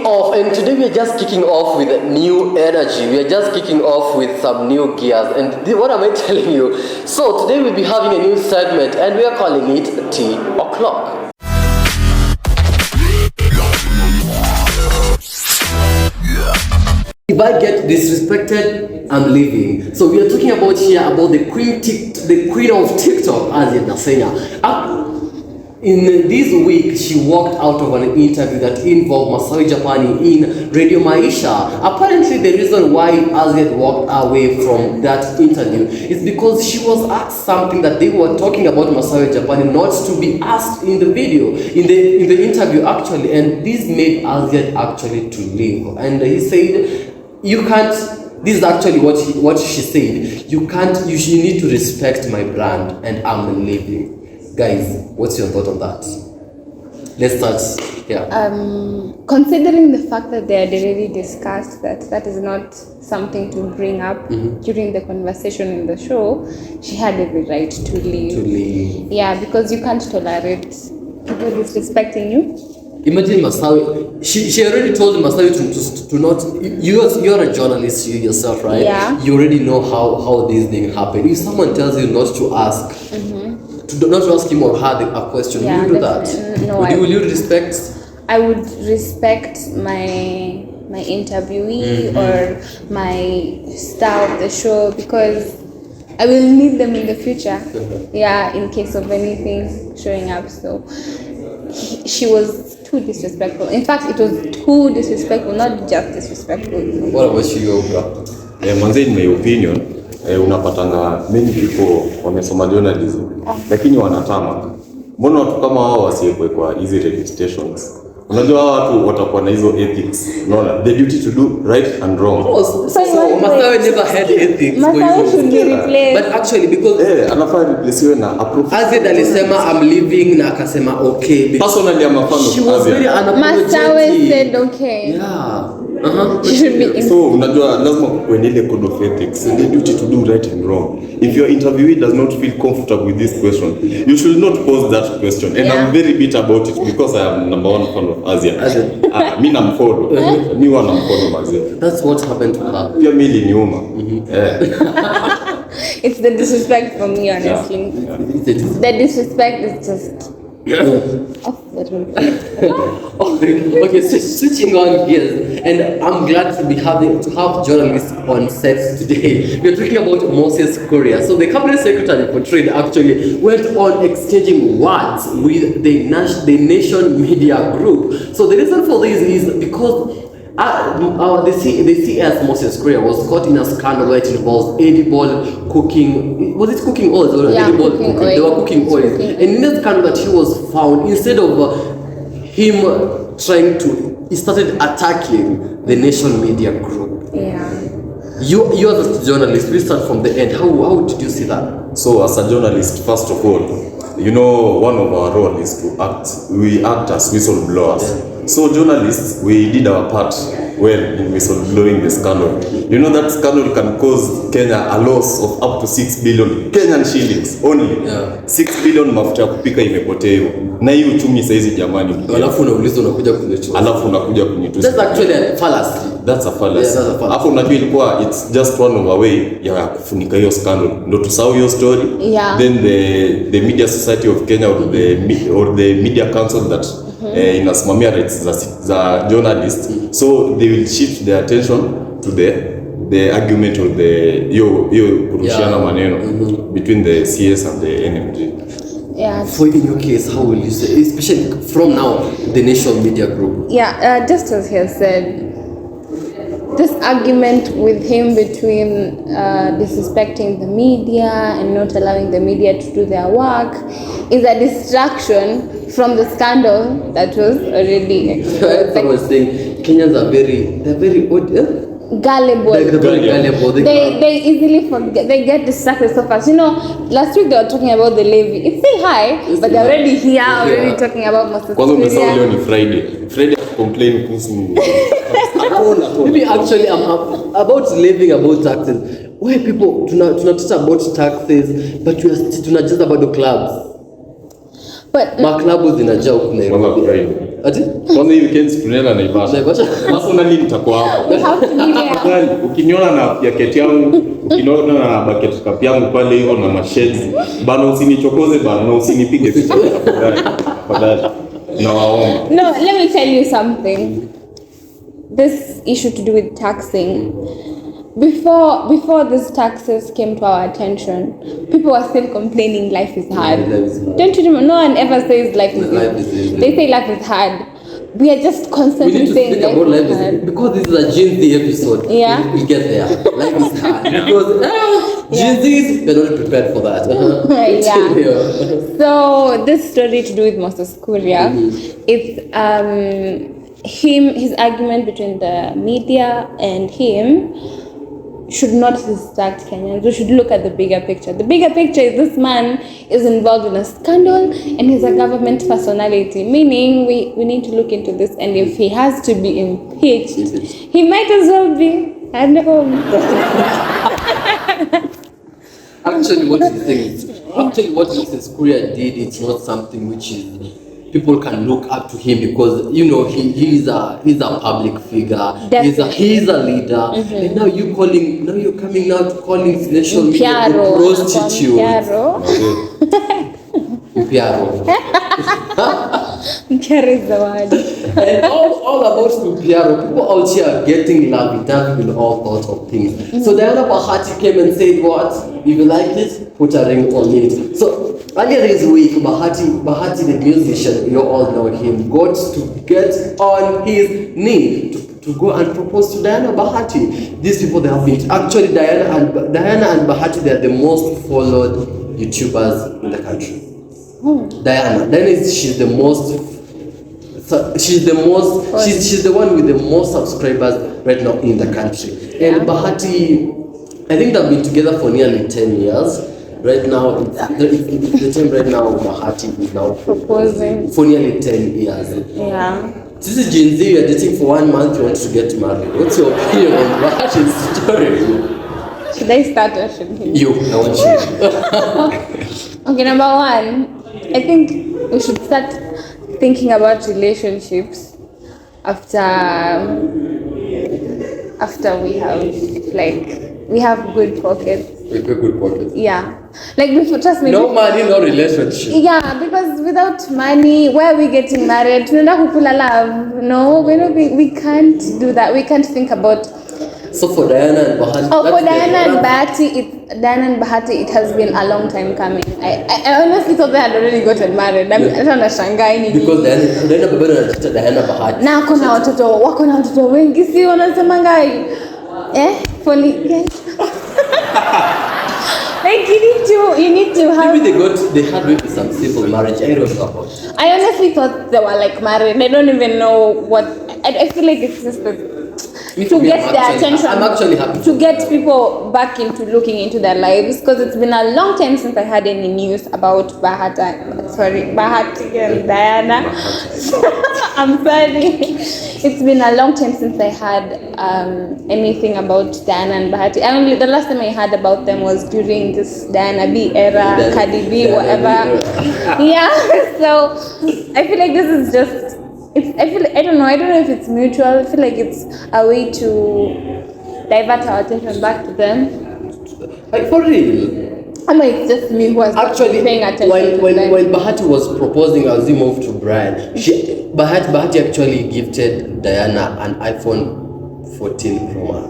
off, and today we are just kicking off with new energy. We are just kicking off with some new gears. And what am I telling you? So today we'll be having a new segment, and we are calling it Tea O'Clock. If I get disrespected, I'm leaving. So we are talking about here about the queen of TikTok, Azziad Nasenya. In this week, she walked out of an interview that involved Masawi Japani in Radio Maisha. Apparently, the reason why Azziad walked away from that interview is because she was asked something that they were talking about Masawi Japani not to be asked in the video, in the interview actually, and this made Azziad actually to leave. And he said, "You can't." This is actually what she said. You need to respect my brand, and I'm leaving. Guys, what's your thought on that? Let's start here. Considering the fact that they had already discussed that is not something to bring up during the conversation in the show, she had every right to leave. Yeah, because you can't tolerate people disrespecting you. Imagine Masawi. She already told Masawi to not. You're a journalist yourself, right? Yeah. You already know how these things happen. If someone tells you not to ask. Not to ask him or her a question, will you do that? No, will you respect? I would respect my interviewee or my star of the show because I will need them in the future. Yeah, in case of anything showing up. So she was too disrespectful. In fact, it was too disrespectful, not just disrespectful. What about you, bro? Manze, in my opinion, unapatanga many people wamesoma journalism lakini wanatama. Mbona watu kama hao wasiekwe kwa hizi radio stations? Unajua watu watakuwa na hizo ethics. Unaona, the duty to do right and wrong. So Masawi never had ethics. Masawi should be replaced. But actually because anafaa replace na approve. Azziad alisema I'm leaving na akasema okay. Personally I'm a fan of She was very unapologetic. Masawi said okay. Yeah. She should be so unajua lazima kuendelea code of ethics, the duty to do right and wrong. If your interviewee does not feel comfortable with this question, you should not pose that question. And I'm very bitter about it because I am number one fan of Azziad. Me namfollow. Me one namfollow Azziad. That's what happened to her. Pia mimi niuma. It's the disrespect for me, honestly. Yeah. The disrespect is just off the roof. Okay, switching on gears, and I'm glad to have journalists on set today. We're talking about Moses Kuria. So the cabinet secretary for trade actually went on exchanging words with the Nation Media Group. So the reason for this is because the CS Moses Kuria was caught in a scandal where it involves edible cooking. Was it cooking oils or edible cooking? Oil. They were cooking oils. And in that scandal that he was found, instead of him trying to, he started attacking the Nation Media Group. Yeah. You as a journalist, we start from the end. How did you see that? So as a journalist, first of all, you know, one of our role is to act. We act as whistleblowers. Yeah. So journalists, we did our part well in whistleblowing the scandal. You know that scandal can cause Kenya a loss of up to 6 billion Kenyan shillings only. Yeah. 6 billion mafuta ya kupika imepotea hiyo. Na hiyo uchumi saizi jamani. Alafu unauliza unakuja kunitusi. That's actually a fallacy. That's a fallacy. Yeah, hapo unajua ilikuwa it's just one of a way ya kufunika hiyo scandal. Ndio tusahau hiyo story. Yeah. Then the Media Society of Kenya or the Media Council that inasimamia rights za journalists, so they will shift their attention to the argument of the kurushiana maneno between the CS and the NMG. Yeah. For in your case, how will you say, especially from now, the Nation Media Group? Yeah, just as he has said, this argument with him between disrespecting the media and not allowing the media to do their work is a distraction from the scandal that was already I was saying Kenyans are very gullible. They easily forget. They get distracted so fast. You know, last week they were talking about the levy. It's still high, but they're already here, already talking about Moses Kuria. Leo ni Friday complain kuhusu. Maybe actually I'm about living about taxes. Why people tunataka about taxes, but we are just about the clubs. But maklabu zinajaa huko Nairobi. Ati? Kwanza hii weekend tunaenda Naivasha. Naivasha? Personally nitakuwa hapo. We have to be there. Tafadhali, ukiniona na jacket yangu, ukiniona na bucket cup yangu pale hivyo na mashades, bana usinichokoze bana, na usinipige picha tafadhali. Tafadhali. Nawaomba. No, let me tell you something. This issue to do with taxing. Before these taxes came to our attention, people were still complaining life is hard. Life is hard. Don't you remember? No one ever says life is easy. They say life is hard. We are just We constantly need to saying speak life about is life hard. because this is a Gen Z episode. Yeah. We'll get there. Life is hard. Because Gen Zs, they're not prepared for that. Yeah. So this story to do with Moses Kuria, it's his argument between the media and him should not distract Kenyans. We should look at the bigger picture. The bigger picture is this man is involved in a scandal and he's a government personality, meaning we need to look into this, and if he has to be impeached, he might as well be at home. Actually, what Moses Kuria did, it's not something which is people can look up to him, because he's a public figure. He's a leader. And now you're coming out calling social media a prostitute. Mpiaro is the word. And all about Mpiaro, people out here are getting lovey-dovey with all sorts of things. So Diana Bahati came and said, what? If you like it, put a ring on it. So earlier this week, Bahati the musician, you all know him, got to get on his knee to go and propose to Diana Bahati. These people, they have been actually Diana and Bahati, they are the most followed YouTubers in the country. Diana she's the one with the most subscribers right now in the country. And Bahati, I think they've been together for nearly 10 years. Right now, it's the time right now Bahati is now proposing for nearly 10 years. Yeah. This is Gen Z, you're dating for 1 month, you want to get married. What's your opinion on Bahati's story? Should I start or should he? You, I want you. Okay, number one, I think we should start thinking about relationships after we have good pockets. We got good pockets. Yeah. Like before, trust me. No money, no relationship. Yeah, because without money, where are we getting married? Tunaenda kukula love. No, we can't do that. We can't think about. So for Diana and Bahati. Oh, for Diana and Bahati, it has been a long time coming. I honestly thought they had already gotten married. Because Diana bado anajiita Diana Bahati. Na wako na watoto wengi, si wanasema ngai. Like you need to have. Maybe they had maybe some civil marriage. I don't know about it. I honestly thought they were like married. I don't even know what. I feel like it's just to get their attention. I'm actually happy to get people back into looking into their lives, because it's been a long time since I had any news about Bahati and Diana. I'm sorry. It's been a long time since I had anything about Diana and Bahati. The last time I heard about them was during this Diana B era, Cardi B, whatever. Yeah. So I feel like this is just. I don't know if it's mutual. I feel like it's a way to divert our attention back to them. Like for real. I know it's just me who was actually paying attention. When Bahati was proposing as we moved to Brian, Bahati actually gifted Diana an iPhone 14 Pro Max.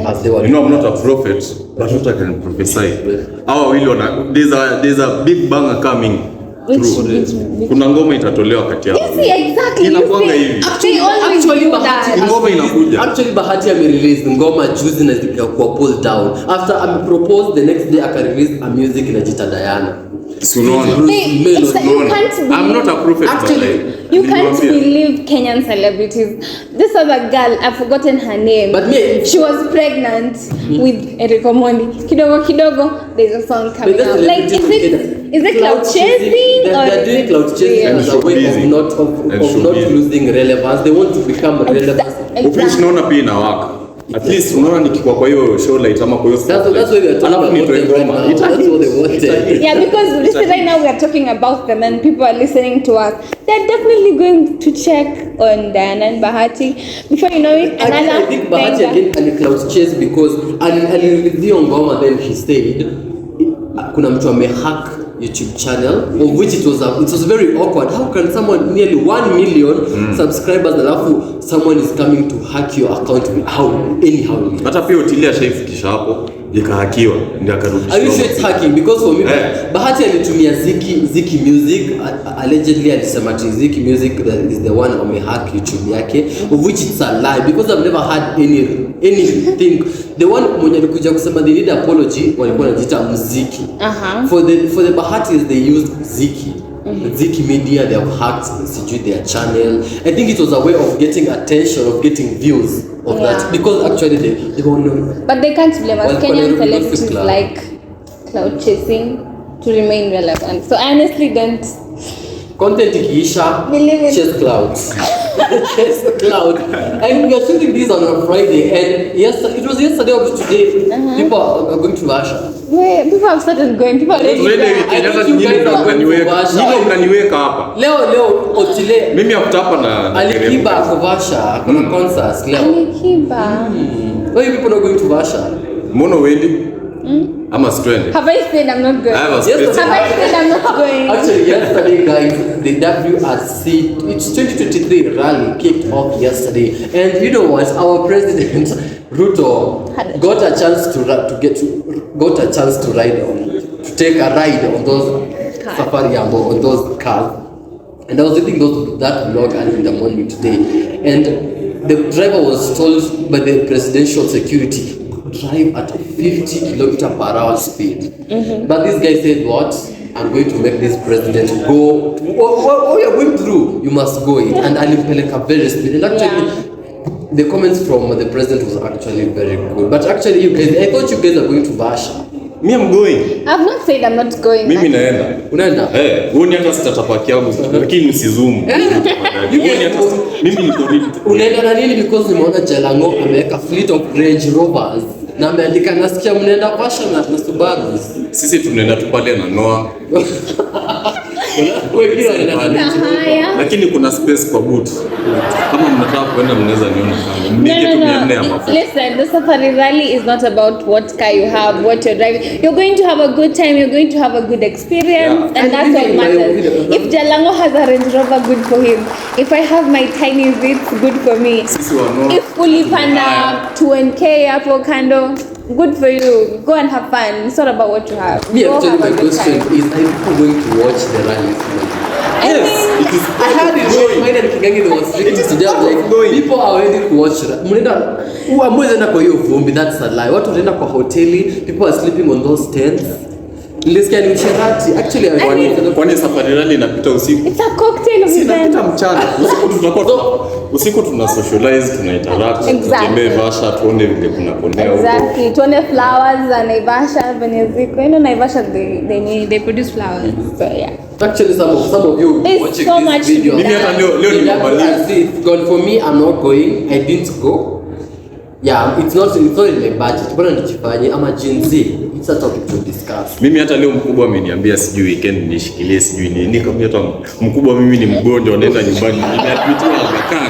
As they were. I'm not a prophet, but what I can prophesy. There's a big banger coming. Kuna ngoma itatolewa kati yao. Yes, exactly. Inakuanga hivi. Actually Bahati amerelease ngoma juzi na zikakuwa pulled down. After proposed, the next day aka-release a music inajiita Diana. I'm not a prophet. Actually, you can't believe Kenyan celebrities. This other girl, I've forgotten her name. But she was pregnant with Eriko Mondi. Kidogo, there's a song coming out. Like, is it cloud chasing? They're doing cloud chasing as a way of not losing relevance. They want to become relevant. Which naona pia inawaka. At least unaona nikikuwa kwa hiyo show light ama kwa hiyo that's why we are talking about them right now. That's what they wanted. Yeah, because listen, right now we are talking about them and people are listening to us. They're definitely going to check on Diana and Bahati. Before you know it, I think Bahati again and cloud chase because alirudhia ngoma, then he said kuna mtu amehack YouTube channel, of which it was very awkward. How can someone nearly 1 million subscribers, alafu someone is coming to hack your account anyhow? Hata pia Otilia shaifikisha hapo ikahakiwa ndio akarudisha. Are you sure it's hacking? Because for me, Bahati alitumia Ziki Music, allegedly alisema Ziki Music that is the one amehack YouTube yake, of which it's a lie because I've never had anything. The one mwenye alikuja kusema they need apology walikuwa wanajiita Mziki. For the Bahatis they used Ziki. Ziki Media, they have hacked their channel. I think it was a way of getting attention, of getting views of that, because actually they don't know. But they can't blame us. Kenyan celebrities like cloud chasing to remain relevant. So I honestly don't. Content ikiisha, chase clouds. Chase cloud. And we are shooting this on a Friday, and it was yesterday or today. People are going to Russia. Wait, people have started going. People are ready. Mnaniweka hapa. Leo Otile. Mimi hapa na Alikiba kwa Russia, kuna concerts leo. Alikiba. Why people not going to Russia? Mono wendi? Ama stranded. Have I said I'm not going? Have I said I'm not going? Actually, yesterday, guys, the WSR it's 2023 rally kicked off yesterday, and you know what? Our president Ruto got a chance to take a ride on those safari on those cars, and I was reading that vlog early in the morning today, and the driver was told by the presidential security drive at a 50 km/h speed. But this guy said, what? I'm going to make this president go. What you're going through, you must go it. And alimpeleka very speed. And actually, the comments from the president was actually very good. But actually, you guys, I thought you guys are going to Russia. Me, I'm going. I've not said I'm not going. Mimi naenda. Unaenda? Huoni hata sitatapaki yangu, lakini msizoom. Mimi niko ready. Unaenda na nini? Because nimeona Jalango ameweka fleet of Range Rovers. Na ameandika nasikia mnaenda Russia na Subaru. Sisi tunaenda tu pale na Noah. Lakini kuna space kwa boot. Kama mnataka kwenda mnaweza niona kama. Mnike tu 400 ya mafuta. Listen, the safari rally is not about what car you have, what you're driving. You're going to have a good time, you're going to have a good experience, and that's what matters. If Jalango has a Range Rover, good for him. If I have my tiny Vitz, good for me. If ulipanda 2NK hapo kando, good for you. Go and have fun. It's not about what you have. Me, actually, my question is, are people going to watch the rally? Yes, it is. I heard it going. Mine and Kigangi was speaking today. Like, people are ready to watch it. Mnaenda, amweza kwa hiyo vumbi, that's a lie. Watu wanaenda kwa hoteli, people are sleeping on those tents. Nilisikia ni msherati. Actually, kwani safari rally inapita usiku? It's a cocktail of events. Inapita mchana. Usiku tuna socialize, tuna interact, tutembee Naivasha, tuone vile kuna ponea huko. Exactly. Tuone flowers za Naivasha venye ziko. You know Naivasha they produce flowers. So yeah. Actually, some of you watching so this video. Mimi hata leo nimebali. God, for me, I'm not going. I didn't go. Yeah, it's not in my budget. Bwana nijifanye ama Gen Z. It's a topic to discuss. Mimi hata leo mkubwa ameniambia sijui weekend nishikilie sijui nini. Nikamwambia hata mkubwa mimi ni mgonjwa naenda nyumbani. Nimeadmitiwa Agakan.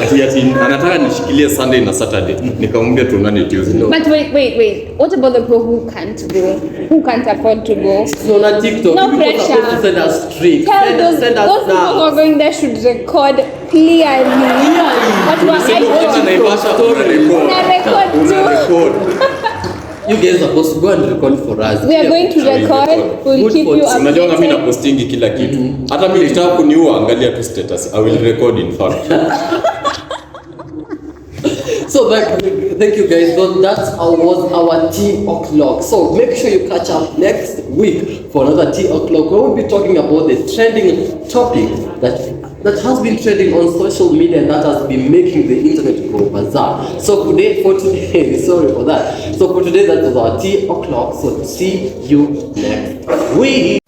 Ati anataka nishikilie Sunday na Saturday. Nikamwambia tuonane Tuesday. But wait. What about the people who can't go? Who can't afford to go? So on TikTok, no pressure. Send us straight. Tell those people who are going there should record clearly. What was I record. You guys are supposed to go and record for us. We are going to record. We'll keep you updated. Unajua mimi na postingi kila kitu. Hata mimi nitaka kuniua angalia tu status. I will record in fact. So thank you guys. So that was our tea o'clock. So make sure you catch up next week for another tea o'clock where we'll be talking about the trending topic that has been trending on social media and that has been making the internet go bizarre. So for today, sorry for that. So for today, that was our tea o'clock. So see you next week.